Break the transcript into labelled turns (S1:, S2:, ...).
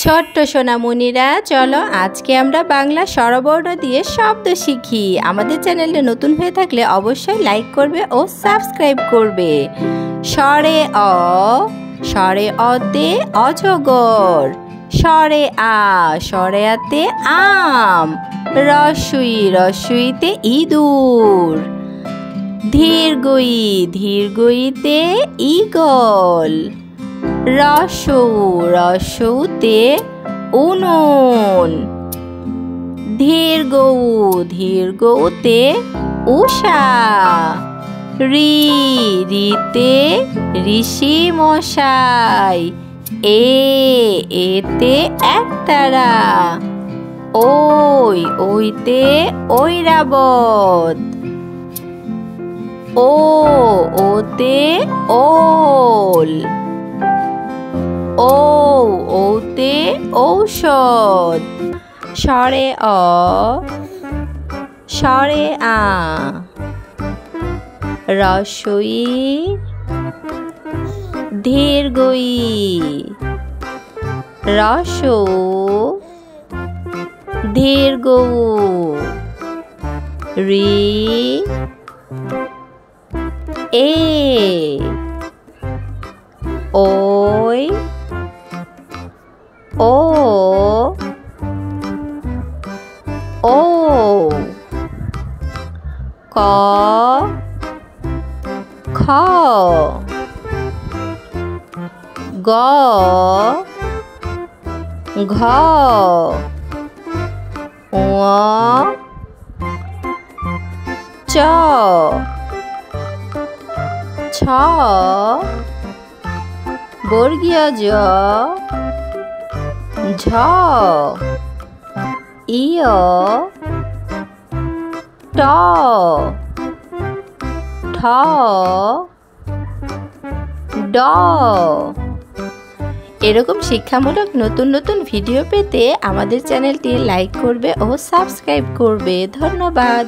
S1: ছোট্ট সোনামণিরা, চলো আজকে আমরা বাংলা স্বরবর্ণ দিয়ে শব্দ শিখি। আমাদের চ্যানেলটা নতুন হয়ে থাকলে অবশ্যই লাইক করবে ও সাবস্ক্রাইব করবে। স্বরে অ, স্বরে অতে অজগর। স্বরে আ, স্বরে আতে আম। রস্বই, রস্বইতে ইঁদুর। ধীরগই, ধীরগইতে ঈগল। রস্বউ, রস্বউতে উনুন। ধীরগৌ, ধীরগৌতে উষা। রি, রিতে ঋষি মশাই। এতে একতারা। ওই, ওইতে ঐরাবত। ওতে ওল। ওতে ঔষধ। স্বরে অ, স্বরে আ। রস্বই, ধীরগই। রস্বউ, ধীরগৌ। রি, এ। ওই, ও। ক, খ। গ, ঘ। ঙ, চ। ছ, বর্গীয় জ। ঝ, ইয়। ট, ঠ। ড। এরকম শিক্ষামূলক নতুন নতুন ভিডিও পেতে আমাদের চ্যানেলটি লাইক করবে ও সাবস্ক্রাইব করবে। ধন্যবাদ।